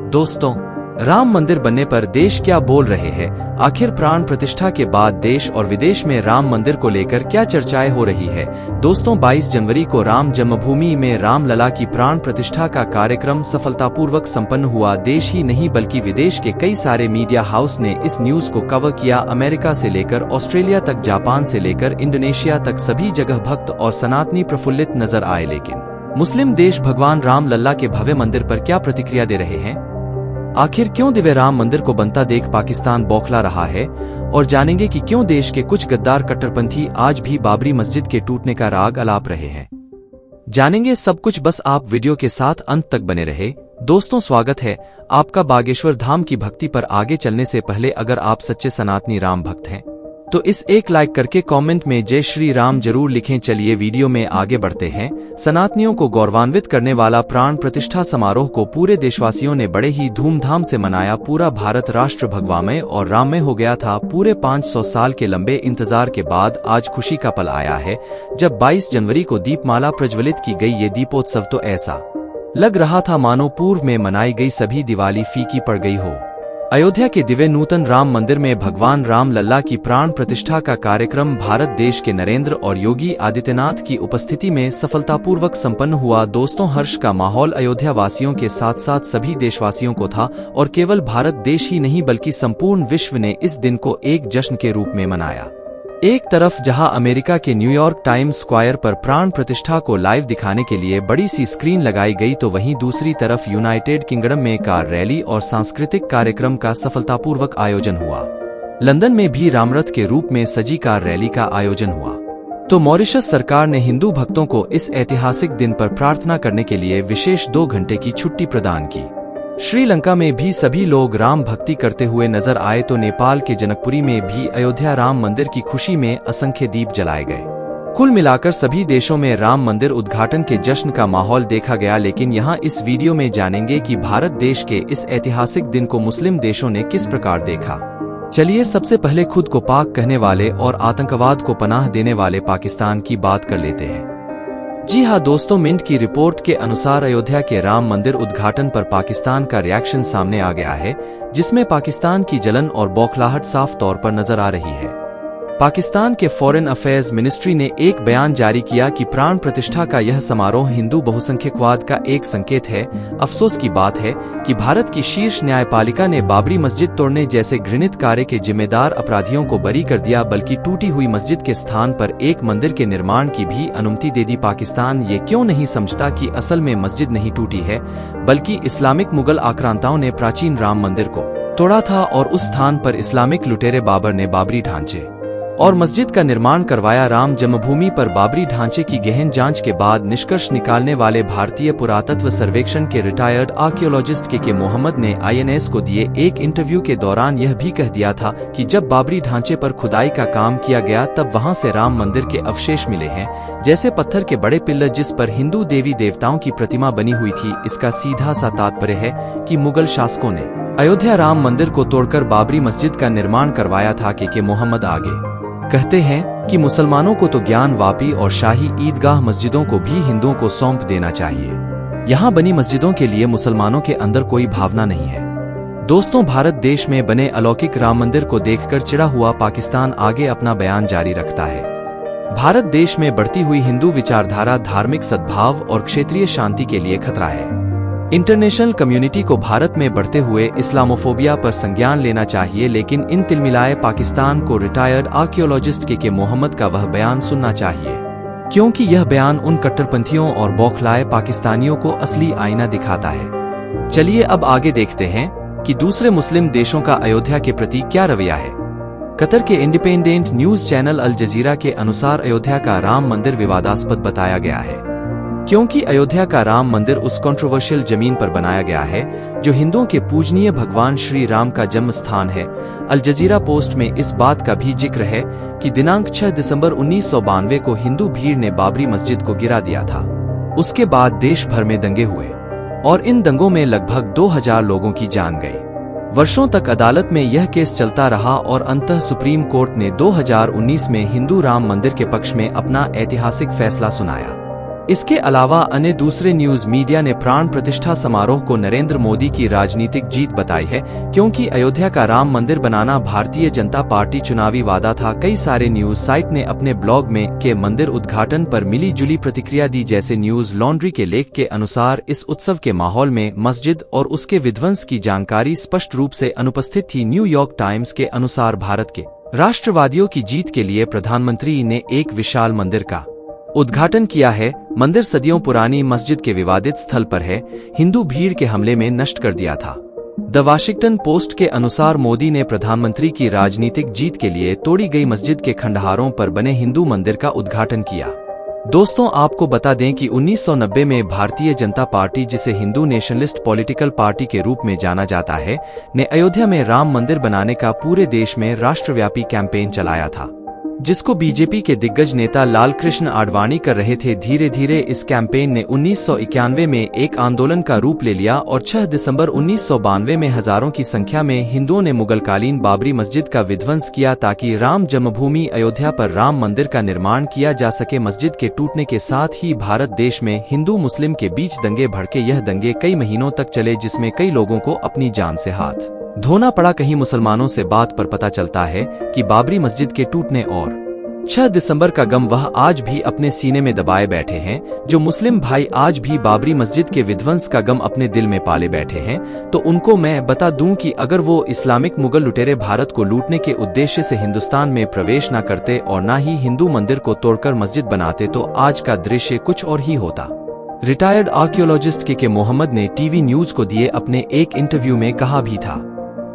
दोस्तों, राम मंदिर बनने पर देश क्या बोल रहे हैं? आखिर प्राण प्रतिष्ठा के बाद देश और विदेश में राम मंदिर को लेकर क्या चर्चाएं हो रही है? दोस्तों, 22 जनवरी को राम जन्मभूमि में रामलला की प्राण प्रतिष्ठा का कार्यक्रम सफलतापूर्वक संपन्न हुआ। देश ही नहीं बल्कि विदेश के कई सारे मीडिया हाउस ने इस न्यूज को कवर किया। अमेरिका से लेकर ऑस्ट्रेलिया तक, जापान से लेकर इंडोनेशिया तक सभी जगह भक्त और सनातनी प्रफुल्लित नजर आए। लेकिन मुस्लिम देश भगवान राम लल्ला के भव्य मंदिर पर क्या प्रतिक्रिया दे रहे हैं? आखिर क्यों दिव्य राम मंदिर को बनता देख पाकिस्तान बौखला रहा है? और जानेंगे कि क्यों देश के कुछ गद्दार कट्टरपंथी आज भी बाबरी मस्जिद के टूटने का राग अलाप रहे हैं। जानेंगे सब कुछ, बस आप वीडियो के साथ अंत तक बने रहे। दोस्तों, स्वागत है आपका बागेश्वर धाम की भक्ति पर। आगे चलने से पहले अगर आप सच्चे सनातनी राम भक्त हैं तो इस एक लाइक करके कमेंट में जय श्री राम जरूर लिखें। चलिए वीडियो में आगे बढ़ते हैं। सनातनियों को गौरवान्वित करने वाला प्राण प्रतिष्ठा समारोह को पूरे देशवासियों ने बड़े ही धूमधाम से मनाया। पूरा भारत राष्ट्र भगवामय और राममय हो गया था। पूरे 500 साल के लंबे इंतजार के बाद आज खुशी का पल आया है, जब 22 जनवरी को दीपमाला प्रज्वलित की गई। ये दीपोत्सव तो ऐसा लग रहा था मानो पूर्व में मनाई गई सभी दिवाली फीकी पड़ गई हो। अयोध्या के दिव्य नूतन राम मंदिर में भगवान राम लल्ला की प्राण प्रतिष्ठा का कार्यक्रम भारत देश के नरेंद्र और योगी आदित्यनाथ की उपस्थिति में सफलतापूर्वक संपन्न हुआ। दोस्तों, हर्ष का माहौल अयोध्या वासियों के साथ साथ सभी देशवासियों को था और केवल भारत देश ही नहीं बल्कि संपूर्ण विश्व ने इस दिन को एक जश्न के रूप में मनाया। एक तरफ जहां अमेरिका के न्यूयॉर्क टाइम्स स्क्वायर पर प्राण प्रतिष्ठा को लाइव दिखाने के लिए बड़ी सी स्क्रीन लगाई गई, तो वहीं दूसरी तरफ यूनाइटेड किंगडम में कार रैली और सांस्कृतिक कार्यक्रम का सफलतापूर्वक आयोजन हुआ। लंदन में भी रामरथ के रूप में सजी कार रैली का आयोजन हुआ। तो मॉरिशस सरकार ने हिंदू भक्तों को इस ऐतिहासिक दिन पर प्रार्थना करने के लिए विशेष 2 घंटे की छुट्टी प्रदान की। श्रीलंका में भी सभी लोग राम भक्ति करते हुए नजर आए, तो नेपाल के जनकपुरी में भी अयोध्या राम मंदिर की खुशी में असंख्य दीप जलाए गए। कुल मिलाकर सभी देशों में राम मंदिर उद्घाटन के जश्न का माहौल देखा गया। लेकिन यहाँ इस वीडियो में जानेंगे कि भारत देश के इस ऐतिहासिक दिन को मुस्लिम देशों ने किस प्रकार देखा। चलिए सबसे पहले खुद को पाक कहने वाले और आतंकवाद को पनाह देने वाले पाकिस्तान की बात कर लेते हैं। जी हाँ दोस्तों, मिंट की रिपोर्ट के अनुसार अयोध्या के राम मंदिर उद्घाटन पर पाकिस्तान का रिएक्शन सामने आ गया है, जिसमें पाकिस्तान की जलन और बौखलाहट साफ तौर पर नजर आ रही है। पाकिस्तान के फॉरेन अफेयर्स मिनिस्ट्री ने एक बयान जारी किया कि प्राण प्रतिष्ठा का यह समारोह हिंदू बहुसंख्यकवाद का एक संकेत है। अफसोस की बात है कि भारत की शीर्ष न्यायपालिका ने बाबरी मस्जिद तोड़ने जैसे घृणित कार्य के जिम्मेदार अपराधियों को बरी कर दिया, बल्कि टूटी हुई मस्जिद के स्थान पर एक मंदिर के निर्माण की भी अनुमति दे दी। पाकिस्तान ये क्यों नहीं समझता कि असल में मस्जिद नहीं टूटी है, बल्कि इस्लामिक मुगल आक्रांताओं ने प्राचीन राम मंदिर को तोड़ा था और उस स्थान पर इस्लामिक लुटेरे बाबर ने बाबरी ढांचे और मस्जिद का निर्माण करवाया। राम जन्मभूमि पर बाबरी ढांचे की गहन जांच के बाद निष्कर्ष निकालने वाले भारतीय पुरातत्व सर्वेक्षण के रिटायर्ड आर्कियोलॉजिस्ट के मोहम्मद ने INS को दिए एक इंटरव्यू के दौरान यह भी कह दिया था कि जब बाबरी ढांचे पर खुदाई का काम किया गया तब वहां से राम मंदिर के अवशेष मिले हैं, जैसे पत्थर के बड़े पिल्लर जिस पर हिंदू देवी देवताओं की प्रतिमा बनी हुई थी। इसका सीधा सा तात्पर्य है कि मुगल शासकों ने अयोध्या राम मंदिर को तोड़कर बाबरी मस्जिद का निर्माण करवाया था। के मोहम्मद आगे कहते हैं कि मुसलमानों को तो ज्ञान वापी और शाही ईदगाह मस्जिदों को भी हिंदुओं को सौंप देना चाहिए। यहाँ बनी मस्जिदों के लिए मुसलमानों के अंदर कोई भावना नहीं है। दोस्तों, भारत देश में बने अलौकिक राम मंदिर को देखकर चिढ़ा हुआ पाकिस्तान आगे अपना बयान जारी रखता है। भारत देश में बढ़ती हुई हिंदू विचारधारा धार्मिक सद्भाव और क्षेत्रीय शांति के लिए खतरा है। इंटरनेशनल कम्युनिटी को भारत में बढ़ते हुए इस्लामोफोबिया पर संज्ञान लेना चाहिए, लेकिन इन तिलमिलाए पाकिस्तान को रिटायर्ड आर्कियोलॉजिस्ट के मोहम्मद का वह बयान सुनना चाहिए, क्योंकि यह बयान उन कट्टरपंथियों और बौखलाए पाकिस्तानियों को असली आईना दिखाता है। चलिए अब आगे देखते हैं कि दूसरे मुस्लिम देशों का अयोध्या के प्रति क्या रवैया है। कतर के इंडिपेंडेंट न्यूज चैनल अल जजीरा के अनुसार अयोध्या का राम मंदिर विवादास्पद बताया गया है, क्योंकि अयोध्या का राम मंदिर उस कंट्रोवर्शियल जमीन पर बनाया गया है जो हिंदुओं के पूजनीय भगवान श्री राम का जन्म स्थान है। अल जजीरा पोस्ट में इस बात का भी जिक्र है कि दिनांक 6 दिसंबर 1992 को हिंदू भीड़ ने बाबरी मस्जिद को गिरा दिया था। उसके बाद देश भर में दंगे हुए और इन दंगों में लगभग 2000 लोगों की जान गई। वर्षों तक अदालत में यह केस चलता रहा और अंततः सुप्रीम कोर्ट ने 2019 में हिंदू राम मंदिर के पक्ष में अपना ऐतिहासिक फैसला सुनाया। इसके अलावा अन्य दूसरे न्यूज मीडिया ने प्राण प्रतिष्ठा समारोह को नरेंद्र मोदी की राजनीतिक जीत बताई है, क्योंकि अयोध्या का राम मंदिर बनाना भारतीय जनता पार्टी चुनावी वादा था। कई सारे न्यूज साइट ने अपने ब्लॉग में के मंदिर उद्घाटन पर मिली जुली प्रतिक्रिया दी। जैसे न्यूज लॉन्ड्री के लेख के अनुसार इस उत्सव के माहौल में मस्जिद और उसके विध्वंस की जानकारी स्पष्ट रूप से अनुपस्थित थी। न्यूयॉर्क टाइम्स के अनुसार भारत के राष्ट्रवादियों की जीत के लिए प्रधानमंत्री ने एक विशाल मंदिर का उद्घाटन किया है। मंदिर सदियों पुरानी मस्जिद के विवादित स्थल पर है, हिंदू भीड़ के हमले में नष्ट कर दिया था। द वाशिंगटन पोस्ट के अनुसार मोदी ने प्रधानमंत्री की राजनीतिक जीत के लिए तोड़ी गई मस्जिद के खंडहारों पर बने हिंदू मंदिर का उद्घाटन किया। दोस्तों, आपको बता दें कि 1990 में भारतीय जनता पार्टी, जिसे हिंदू नेशनलिस्ट पॉलिटिकल पार्टी के रूप में जाना जाता है, ने अयोध्या में राम मंदिर बनाने का पूरे देश में राष्ट्रव्यापी कैंपेन चलाया था, जिसको बीजेपी के दिग्गज नेता लालकृष्ण आडवाणी कर रहे थे। धीरे धीरे इस कैंपेन ने 1991 में एक आंदोलन का रूप ले लिया और 6 दिसंबर 1992 में हजारों की संख्या में हिंदुओं ने मुगलकालीन बाबरी मस्जिद का विध्वंस किया ताकि राम जन्मभूमि अयोध्या पर राम मंदिर का निर्माण किया जा सके। मस्जिद के टूटने के साथ ही भारत देश में हिंदू मुस्लिम के बीच दंगे भड़के। यह दंगे कई महीनों तक चले, जिसमें कई लोगों को अपनी जान से हाथ धोना पड़ा। कहीं मुसलमानों से बात पर पता चलता है कि बाबरी मस्जिद के टूटने और 6 दिसंबर का गम वह आज भी अपने सीने में दबाए बैठे हैं। जो मुस्लिम भाई आज भी बाबरी मस्जिद के विध्वंस का गम अपने दिल में पाले बैठे हैं, तो उनको मैं बता दूं कि अगर वो इस्लामिक मुगल लुटेरे भारत को लूटने के उद्देश्य से हिंदुस्तान में प्रवेश न करते और न ही हिंदू मंदिर को तोड़कर मस्जिद बनाते, तो आज का दृश्य कुछ और ही होता। रिटायर्ड आर्कियोलॉजिस्ट के मोहम्मद ने टीवी न्यूज को दिए अपने एक इंटरव्यू में कहा भी था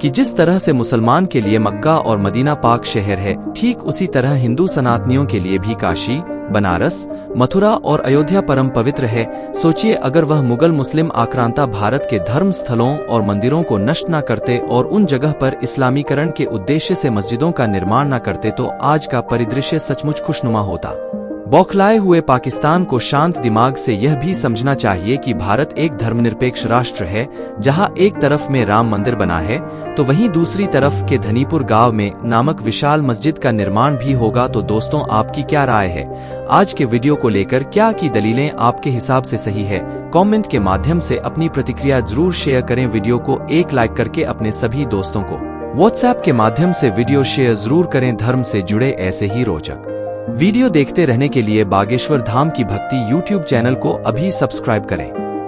कि जिस तरह से मुसलमान के लिए मक्का और मदीना पाक शहर है, ठीक उसी तरह हिंदू सनातनियों के लिए भी काशी, बनारस, मथुरा और अयोध्या परम पवित्र है। सोचिए, अगर वह मुगल मुस्लिम आक्रांता भारत के धर्म स्थलों और मंदिरों को नष्ट न करते और उन जगह पर इस्लामीकरण के उद्देश्य से मस्जिदों का निर्माण न करते, तो आज का परिदृश्य सचमुच खुशनुमा होता। बौखलाए हुए पाकिस्तान को शांत दिमाग से यह भी समझना चाहिए कि भारत एक धर्मनिरपेक्ष राष्ट्र है, जहां एक तरफ में राम मंदिर बना है तो वहीं दूसरी तरफ के धनीपुर गांव में नामक विशाल मस्जिद का निर्माण भी होगा। तो दोस्तों, आपकी क्या राय है आज के वीडियो को लेकर? क्या की दलीलें आपके हिसाब से सही है? कमेंट के माध्यम से अपनी प्रतिक्रिया जरूर शेयर करें। वीडियो को एक लाइक करके अपने सभी दोस्तों को व्हाट्सएप के माध्यम से वीडियो शेयर जरूर करें। धर्म से जुड़े ऐसे ही रोचक वीडियो देखते रहने के लिए बागेश्वर धाम की भक्ति यूट्यूब चैनल को अभी सब्सक्राइब करें।